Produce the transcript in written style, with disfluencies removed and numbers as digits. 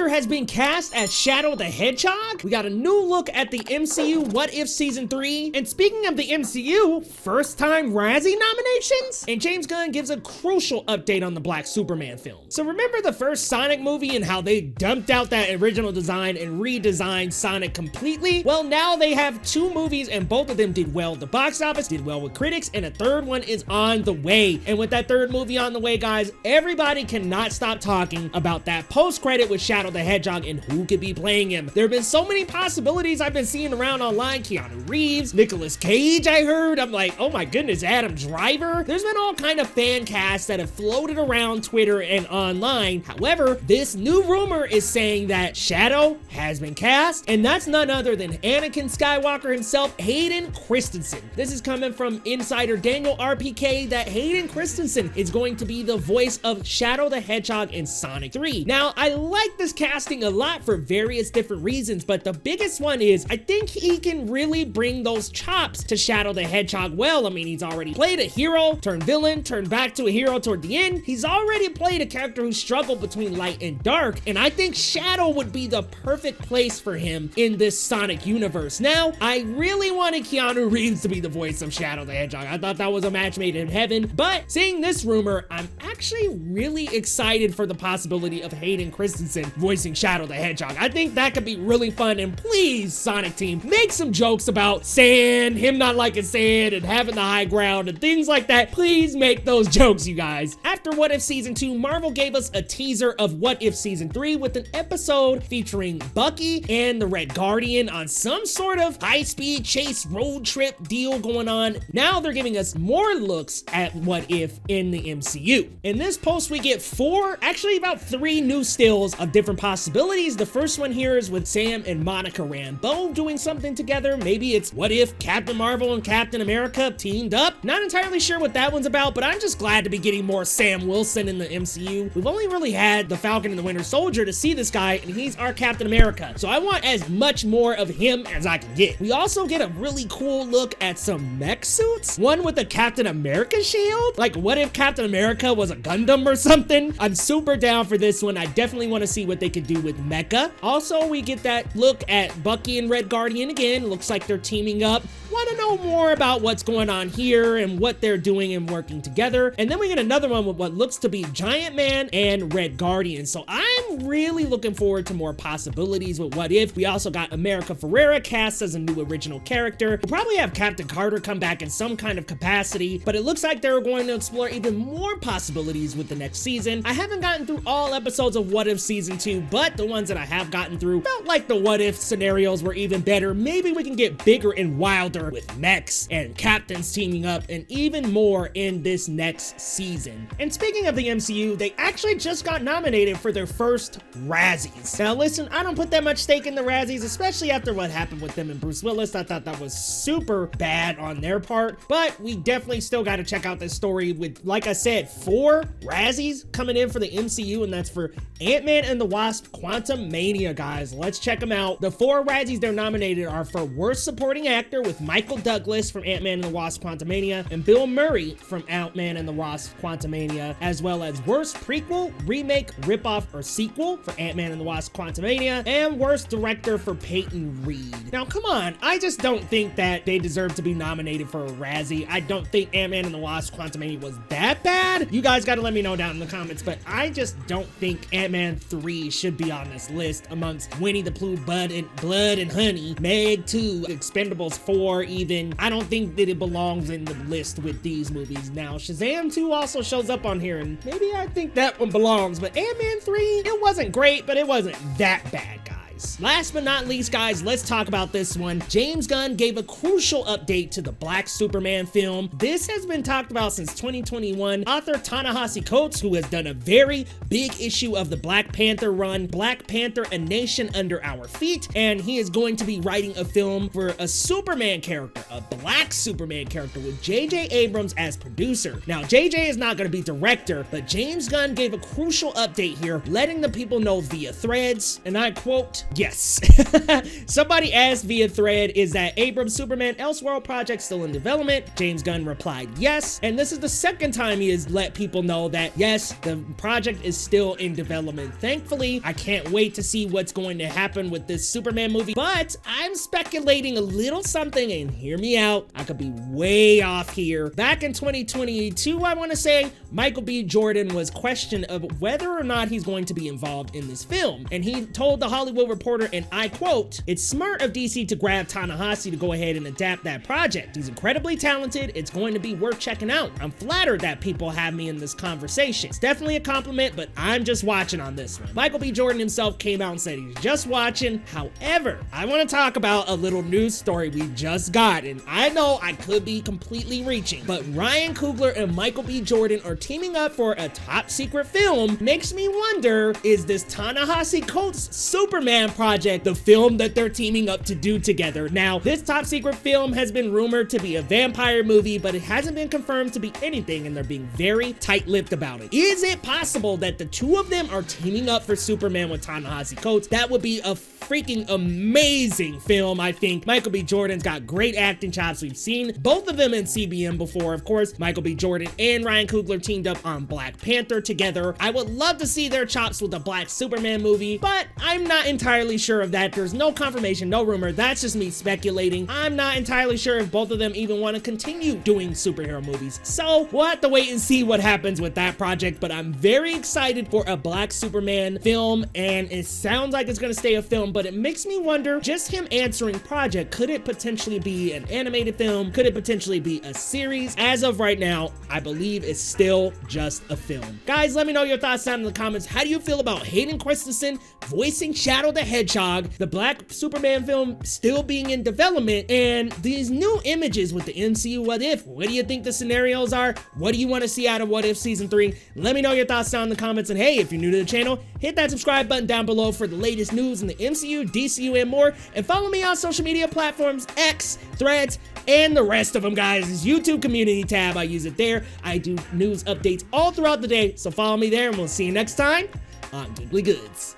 author has been cast as Shadow the Hedgehog. We got a new look at the MCU What If Season 3. And speaking of the MCU, first time Razzie nominations? And James Gunn gives a crucial update on the Black Superman film. So remember the first Sonic movie and how they dumped out that original design and redesigned Sonic completely? Well, now they have two movies and both of them did well at the box office, did well with critics, and a third one is on the way. And with that third movie on the way, guys, everybody cannot stop talking about that post-credit with Shadow the Hedgehog and who could be playing him. There have been so many possibilities I've been seeing around online. Keanu Reeves, Nicolas Cage, I heard. I'm like, oh my goodness, Adam Driver. There's been all kind of fan casts that have floated around Twitter and online. However, this new rumor is saying that Shadow has been cast, and that's none other than Anakin Skywalker himself, Hayden Christensen. This is coming from insider Daniel RPK that Hayden Christensen is going to be the voice of Shadow the Hedgehog in Sonic 3. Now, I like this casting a lot for various different reasons, but the biggest one is I think he can really bring those chops to Shadow the Hedgehog well. I mean, he's already played a hero, turned villain, turned back to a hero toward the end. He's already played a character who struggled between light and dark, and I think Shadow would be the perfect place for him in this Sonic universe. Now, I really wanted Keanu Reeves to be the voice of Shadow the Hedgehog. I thought that was a match made in heaven, but seeing this rumor, I'm actually really excited for the possibility of Hayden Christensen voicing Shadow the Hedgehog. I think that could be really fun, and please, Sonic team, make some jokes about sand, him not liking sand, and having the high ground, and things like that. Please make those jokes, you guys. After What If Season 2, Marvel gave us a teaser of What If Season 3 with an episode featuring Bucky and the Red Guardian on some sort of high-speed chase road trip deal going on. Now they're giving us more looks at What If in the MCU. In this post, we get about three new stills of different possibilities. The first one here is with Sam and Monica Rambeau doing something together. Maybe it's what if Captain Marvel and Captain America teamed up? Not entirely sure what that one's about, but I'm just glad to be getting more Sam Wilson in the MCU. We've only really had the Falcon and the Winter Soldier to see this guy, and he's our Captain America. So I want as much more of him as I can get. We also get a really cool look at some mech suits. One with a Captain America shield. Like, what if Captain America was a Gundam or something? I'm super down for this one. I definitely want to see what they could do with Mecha. Also, we get that look at Bucky and Red Guardian again. Looks like they're teaming up. Want to know more about what's going on here and what they're doing and working together. And then we get another one with what looks to be Giant Man and Red Guardian. So I'm really looking forward to more possibilities with What If. We also got America Ferrera cast as a new original character. We'll probably have Captain Carter come back in some kind of capacity, but it looks like they're going to explore even more possibilities with the next season. I haven't gotten through all episodes of What If Season 2, but the ones that I have gotten through felt like the What If scenarios were even better. Maybe we can get bigger and wilder with mechs and captains teaming up and even more in this next season. And speaking of the MCU, they actually just got nominated for their first Razzies. Now listen, I don't put that much stake in the Razzies, especially after what happened with them and Bruce Willis. I thought that was super bad on their part, but we definitely still got to check out this story with, like I said, 4 Razzies coming in for the MCU, and that's for Ant-Man and the Wasp Quantumania, guys. Let's check them out. The 4 Razzies they're nominated are for Worst Supporting Actor with Michael Douglas from Ant-Man and the Wasp Quantumania and Bill Murray from Ant-Man and the Wasp Quantumania, as well as Worst Prequel, Remake, Ripoff, or Sequel for Ant-Man and the Wasp Quantumania, and Worst Director for Peyton Reed. Now, come on, I just don't think that they deserve to be nominated for a Razzie. I don't think Ant-Man and the Wasp Quantumania was that bad. You guys gotta let me know down in the comments, but I just don't think Ant-Man 3 should be on this list amongst Winnie the Pooh, Blood and Honey, Meg 2, Expendables 4 even. I don't think that it belongs in the list with these movies. Now, Shazam 2 also shows up on here, and maybe I think that one belongs, but Ant-Man 3, it wasn't great, but it wasn't that bad, guys. Last but not least, guys, let's talk about this one. James Gunn gave a crucial update to the Black Superman film. This has been talked about since 2021. Author Ta-Nehisi Coates, who has done a very big issue of the Black Panther run, Black Panther: A Nation Under Our Feet, and he is going to be writing a film for a Superman character, a Black Superman character, with J.J. Abrams as producer. Now, J.J. is not going to be director, but James Gunn gave a crucial update here, letting the people know via threads, and I quote, Yes. Somebody asked via thread, is that Abrams Superman Elseworld project still in development? James Gunn replied yes, and this is the second time he has let people know that yes, the project is still in development. Thankfully, I can't wait to see what's going to happen with this Superman movie, but I'm speculating a little something, and hear me out, I could be way off here. Back in 2022, I want to say, Michael B. Jordan was questioned of whether or not he's going to be involved in this film, and he told the Hollywood Reporter, and I quote, "It's smart of DC to grab Ta-Nehisi to go ahead and adapt that project. He's incredibly talented. It's going to be worth checking out. I'm flattered that people have me in this conversation. It's definitely a compliment, but I'm just watching on this one." Michael B. Jordan himself came out and said he's just watching. However, I want to talk about a little news story we just got, and I know I could be completely reaching, but Ryan Coogler and Michael B. Jordan are teaming up for a top secret film. Makes me wonder, is this Ta-Nehisi Coates Superman project the film that they're teaming up to do together? Now, this top secret film has been rumored to be a vampire movie, but it hasn't been confirmed to be anything, and they're being very tight-lipped about it. Is it possible that the two of them are teaming up for Superman with Ta-Nehisi Coates? That would be a freaking amazing film, I think. Michael B. Jordan's got great acting chops. We've seen both of them in CBM before. Of course, Michael B. Jordan and Ryan Coogler teamed up on Black Panther together. I would love to see their chops with a Black Superman movie, but I'm not entirely sure of that. There's no confirmation, no rumor. That's just me speculating. I'm not entirely sure if both of them even want to continue doing superhero movies. So we'll have to wait and see what happens with that project, but I'm very excited for a Black Superman film, and it sounds like it's going to stay a film, but it makes me wonder, just him answering project, could it potentially be an animated film? Could it potentially be a series? As of right now, I believe it's still just a film. Guys, let me know your thoughts down in the comments. How do you feel about Hayden Christensen voicing Shadow the Hedgehog, the Black Superman film still being in development, and these new images with the MCU What If? What do you think the scenarios are? What do you want to see out of What If Season 3? Let me know your thoughts down in the comments, and hey, if you're new to the channel, hit that subscribe button down below for the latest news in the MCU, DCU, and more, and follow me on social media platforms, X, Threads, and the rest of them, guys. This YouTube community tab, I use it there. I do news updates all throughout the day, so follow me there, and we'll see you next time on Geekly Goods.